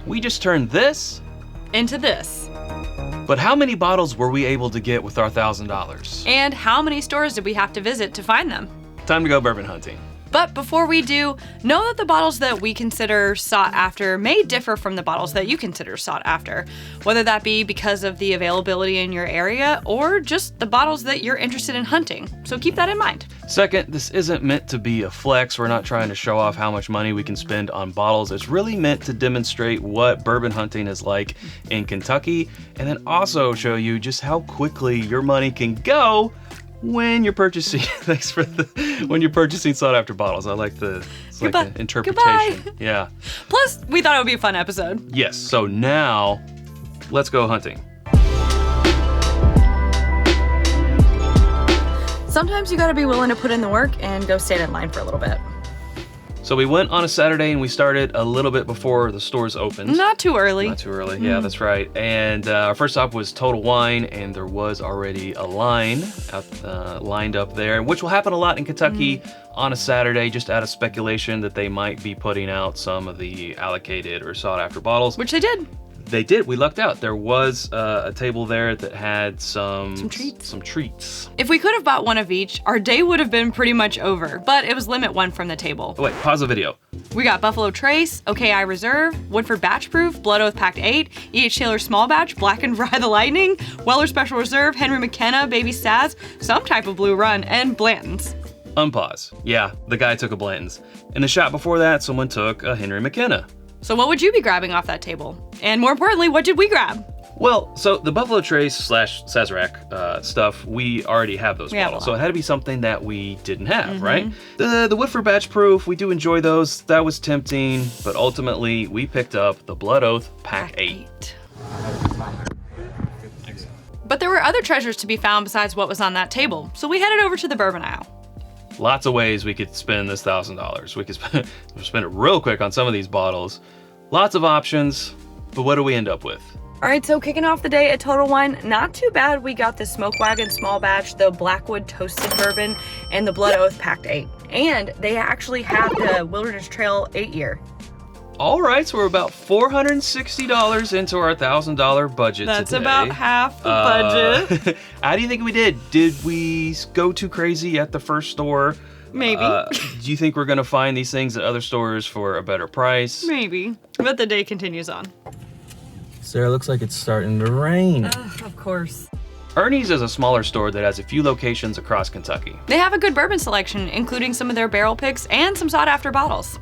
We just turned this into this. But how many bottles were we able to get with our $1,000? And how many stores did we have to visit to find them? Time to go bourbon hunting. But before we do, know that the bottles that we consider sought after may differ from the bottles that you consider sought after, whether that be because of the availability in your area or just the bottles that you're interested in hunting. So keep that in mind. Second, this isn't meant to be a flex. We're not trying to show off how much money we can spend on bottles. It's really meant to demonstrate what bourbon hunting is like in Kentucky, and then also show you just how quickly your money can go when you're purchasing when you're purchasing sought after bottles. I like the interpretation. Goodbye. Yeah. Plus, we thought it would be a fun episode. Yes. So now, let's go hunting. Sometimes you gotta be willing to put in the work and go stand in line for a little bit. So we went on a Saturday and we started a little bit before the stores opened. Not too early. Not too early, yeah, that's right. And our first stop was Total Wine, and there was already a line lined up there, which will happen a lot in Kentucky on a Saturday, just out of speculation that they might be putting out some of the allocated or sought after bottles. Which they did. They did. We lucked out. There was a table there that had some treats. If we could have bought one of each, our day would have been pretty much over, but it was limit one from the table. Oh wait, pause the video. We got Buffalo Trace, OKI Reserve, Woodford Batch Proof, Blood Oath Packed 8, E.H. Taylor Small Batch, Black and Rye the Lightning, Weller Special Reserve, Henry McKenna, Baby Saz, some type of Blue Run, and Blanton's. Unpause. Yeah, the guy took a Blanton's. In the shot before that, someone took a Henry McKenna. So what would you be grabbing off that table? And more importantly, what did we grab? Well, so the Buffalo Trace / Sazerac stuff, we already have those bottles. So it had to be something that we didn't have, right? The Woodford Batch Proof, we do enjoy those. That was tempting, but ultimately we picked up the Blood Oath Pack 8. But there were other treasures to be found besides what was on that table, so we headed over to the bourbon aisle. Lots of ways we could spend this $1,000. We could spend it real quick on some of these bottles. Lots of options, but what do we end up with? All right, so kicking off the day at Total Wine, not too bad. We got the Smoke Wagon Small Batch, the Blackwood Toasted Bourbon, and the Blood Oath Packed 8. And they actually have the Wilderness Trail 8-year. All right, so we're about $460 into our $1,000 budget That's today. about half the budget. How do you think we did? Did we go too crazy at the first store? Maybe. Do you think we're going to find these things at other stores for a better price? Maybe. But the day continues on. Sarah, looks like it's starting to rain. Of course. Ernie's is a smaller store that has a few locations across Kentucky. They have a good bourbon selection, including some of their barrel picks and some sought-after bottles.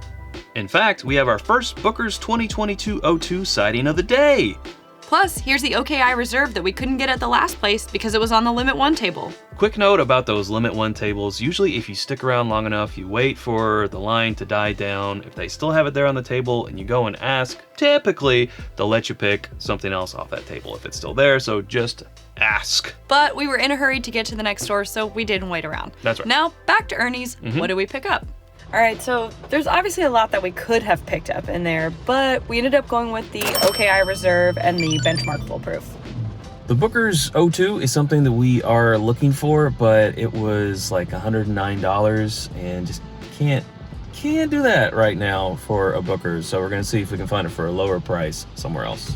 In fact, we have our first Booker's 2022-02 sighting of the day. Plus, here's the OKI Reserve that we couldn't get at the last place because it was on the Limit 1 table. Quick note about those Limit 1 tables. Usually if you stick around long enough, you wait for the line to die down. If they still have it there on the table and you go and ask, typically they'll let you pick something else off that table if it's still there, so just ask. But we were in a hurry to get to the next store, so we didn't wait around. That's right. Now, back to Ernie's. What did we pick up? All right, so there's obviously a lot that we could have picked up in there, but we ended up going with the OKI Reserve and the Benchmark Full Proof. The Booker's 02 is something that we are looking for, but it was like $109 and just can't do that right now for a Booker's. So we're gonna see if we can find it for a lower price somewhere else.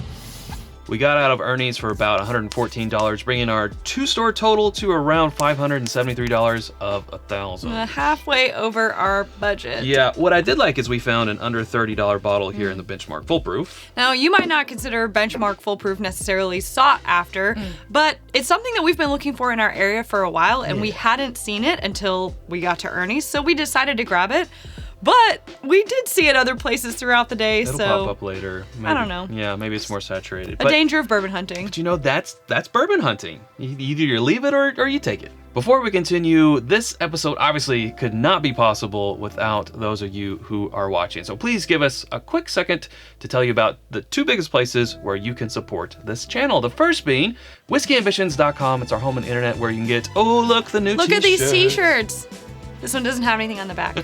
We got out of Ernie's for about $114, bringing our two-store total to around $573 of $1,000. Halfway over our budget. Yeah, what I did like is we found an under $30 bottle here in the Benchmark Full Proof. Now, you might not consider Benchmark Full Proof necessarily sought after, but it's something that we've been looking for in our area for a while, and we hadn't seen it until we got to Ernie's, so we decided to grab it. But we did see it other places throughout the day, It'll so pop up later. Maybe. I don't know. Yeah, maybe it's more saturated. A danger of bourbon hunting. But you know, that's bourbon hunting. Either you leave it or you take it. Before we continue, this episode obviously could not be possible without those of you who are watching. So please give us a quick second to tell you about the two biggest places where you can support this channel. The first being whiskyambitions.com. It's our home and internet where you can get, oh, look, the new t-shirts. Look at these t-shirts. This one doesn't have anything on the back,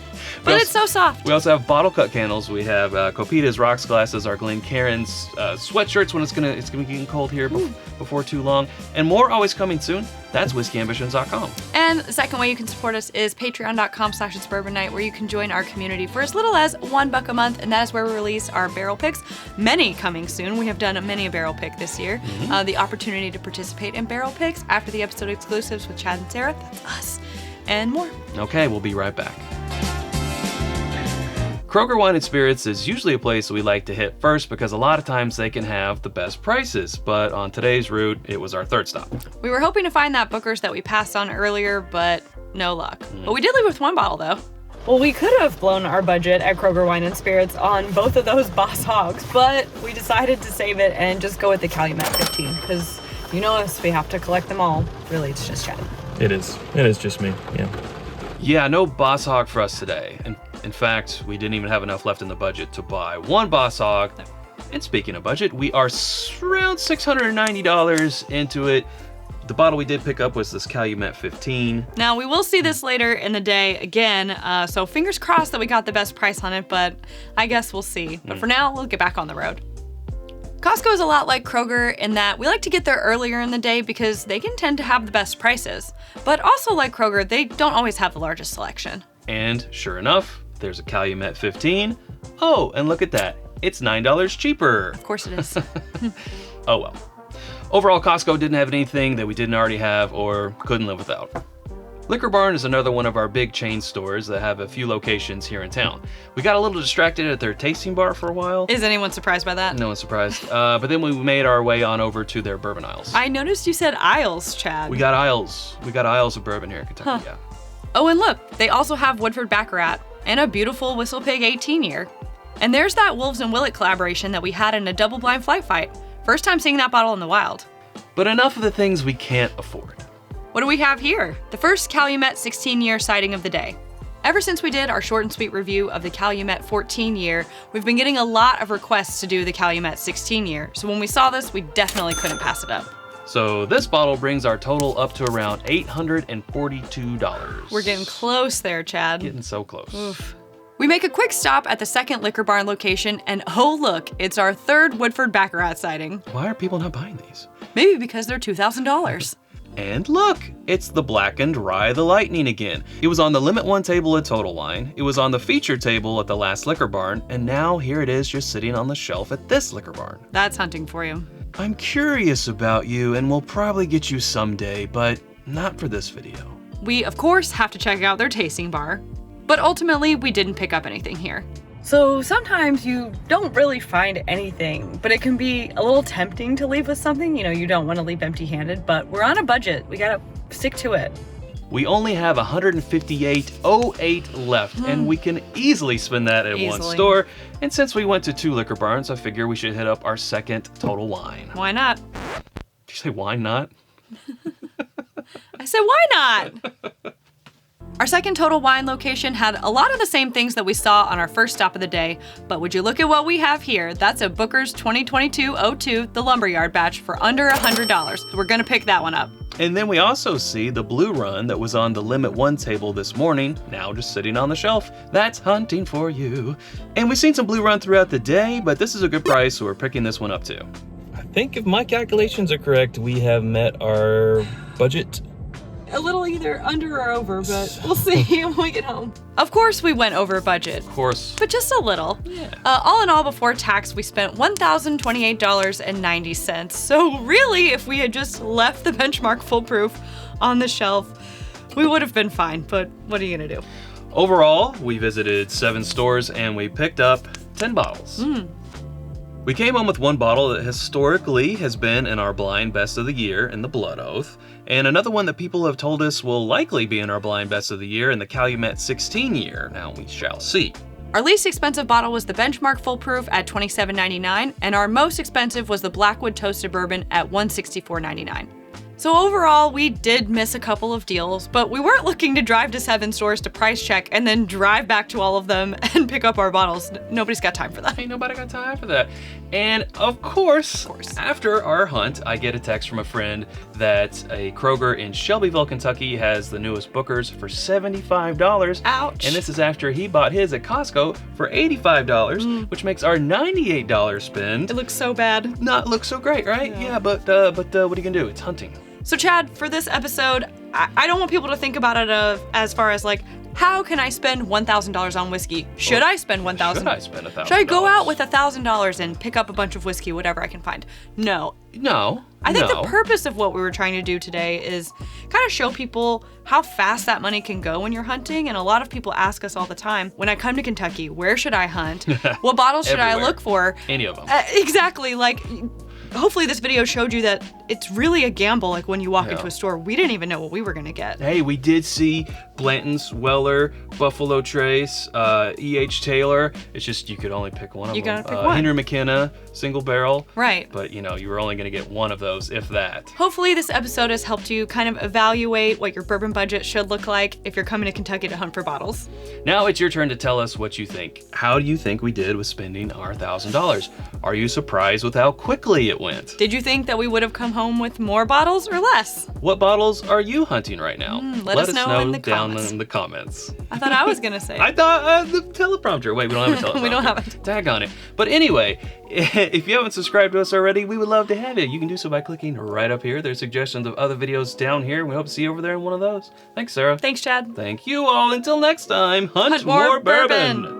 but it's so soft. We also have bottle cut candles. We have Copita's rocks glasses, our Glencairn's sweatshirts when it's gonna be getting cold here before too long, and more always coming soon. That's whiskyambitions.com. And the second way you can support us is patreon.com/itsbourbonnight, where you can join our community for as little as $1 a month, and that is where we release our barrel picks. Many coming soon. We have done many a barrel pick this year. The opportunity to participate in barrel picks after the episode exclusives with Chad and Sarah, that's us, and more. Okay, we'll be right back. Kroger Wine & Spirits is usually a place we like to hit first because a lot of times they can have the best prices, but on today's route, it was our third stop. We were hoping to find that Booker's that we passed on earlier, but no luck. But we did leave with one bottle, though. Well, we could have blown our budget at Kroger Wine & Spirits on both of those Boss Hogs, but we decided to save it and just go with the Calumet 15, because you know us, we have to collect them all. Really, it's just Chad. It is just me, yeah. Yeah, no Boss Hog for us today. In fact, we didn't even have enough left in the budget to buy one Boss Hog. And speaking of budget, we are around $690 into it. The bottle we did pick up was this Calumet 15. Now, we will see this later in the day again, so fingers crossed that we got the best price on it, but I guess we'll see. But for now, we'll get back on the road. Costco is a lot like Kroger in that we like to get there earlier in the day because they can tend to have the best prices. But also like Kroger, they don't always have the largest selection. And sure enough, there's a Calumet 15. Oh, and look at that. It's $9 cheaper. Of course it is. Oh well. Overall, Costco didn't have anything that we didn't already have or couldn't live without. Liquor Barn is another one of our big chain stores that have a few locations here in town. We got a little distracted at their tasting bar for a while. Is anyone surprised by that? No one's surprised. But then we made our way on over to their bourbon aisles. I noticed you said aisles, Chad. We got aisles. We got aisles of bourbon here in Kentucky, yeah. Oh, and look, they also have Woodford Baccarat and a beautiful Whistle Pig 18-year. And there's that Wolves and Willett collaboration that we had in a double-blind flight fight. First time seeing that bottle in the wild. But enough of the things we can't afford. What do we have here? The first Calumet 16-year sighting of the day. Ever since we did our short and sweet review of the Calumet 14-year, we've been getting a lot of requests to do the Calumet 16-year. So when we saw this, we definitely couldn't pass it up. So this bottle brings our total up to around $842. We're getting close there, Chad. Getting so close. Oof. We make a quick stop at the second Liquor Barn location, and oh look, it's our third Woodford Baccarat sighting. Why are people not buying these? Maybe because they're $2,000. And look, it's the Blackened Rye the Lightning again. It was on the Limit 1 table at Total Wine, it was on the feature table at the last Liquor Barn, and now here it is just sitting on the shelf at this Liquor Barn. That's hunting for you. I'm curious about you, and we'll probably get you someday, but not for this video. We, of course, have to check out their tasting bar, but ultimately, we didn't pick up anything here. So sometimes you don't really find anything, but it can be a little tempting to leave with something. You know, you don't want to leave empty-handed, but we're on a budget. We gotta stick to it. We only have 158.08 left, and we can easily spend that at one store. And since we went to 2 Liquor Barns, I figure we should hit up our second Total Wine. Why not? Did you say why not? I said, why not? Our second Total Wine location had a lot of the same things that we saw on our first stop of the day, but would you look at what we have here? That's a Booker's 2022-02, the Lumberyard batch for under $100. So we're gonna pick that one up. And then we also see the Blue Run that was on the Limit 1 table this morning, now just sitting on the shelf. That's hunting for you. And we've seen some Blue Run throughout the day, but this is a good price, so we're picking this one up too. I think if my calculations are correct, we have met our budget. A little either under or over, but we'll see when we get home. Of course we went over budget. Of course. But just a little. Yeah. All in all, before tax, we spent $1,028.90. So really, if we had just left the Benchmark Foolproof on the shelf, we would have been fine, but what are you gonna do? Overall, we visited 7 stores and we picked up 10 bottles. We came home with one bottle that historically has been in our blind best of the year in the Blood Oath, and another one that people have told us will likely be in our blind best of the year in the Calumet 16 year. Now we shall see. Our least expensive bottle was the Benchmark Foolproof at $27.99, and our most expensive was the Blackwood Toasted Bourbon at $164.99. So overall, we did miss a couple of deals, but we weren't looking to drive to 7 stores to price check and then drive back to all of them and pick up our bottles. Nobody's got time for that. Ain't nobody got time for that. And of course, after our hunt, I get a text from a friend that a Kroger in Shelbyville, Kentucky has the newest Bookers for $75. Ouch. And this is after he bought his at Costco for $85, which makes our $98 spend It looks so bad. not look so great, right? Yeah, but what are you gonna do? It's hunting. So Chad, for this episode, I don't want people to think about it as far as like, how can I spend $1,000 on whiskey? Should I spend $1,000? Should I spend $1,000? Should I go out with $1,000 and pick up a bunch of whiskey, whatever I can find? No. I think the purpose of what we were trying to do today is kind of show people how fast that money can go when you're hunting. And a lot of people ask us all the time, when I come to Kentucky, where should I hunt? What bottles should I look for? Any of them. Exactly. Like, hopefully this video showed you that it's really a gamble. Like when you walk into a store, we didn't even know what we were gonna get. Hey, we did see Blanton's, Weller, Buffalo Trace, E.H. Taylor. It's just you could only pick one of them. You gotta pick one. Henry McKenna, single barrel. Right. But you were only gonna get one of those, if that. Hopefully this episode has helped you kind of evaluate what your bourbon budget should look like if you're coming to Kentucky to hunt for bottles. Now it's your turn to tell us what you think. How do you think we did with spending our $1,000? Are you surprised with how quickly it went? Did you think that we would have come home with more bottles or less? What bottles are you hunting right now? Let us know in the down comments. in the comments. I thought I was gonna say. I thought the teleprompter. Wait, we don't have a teleprompter. We don't have it. Tag on it. But anyway, if you haven't subscribed to us already, we would love to have you. You can do so by clicking right up here. There's suggestions of other videos down here. We hope to see you over there in one of those. Thanks, Sarah. Thanks, Chad. Thank you all. Until next time, hunt Hunt more more bourbon. bourbon.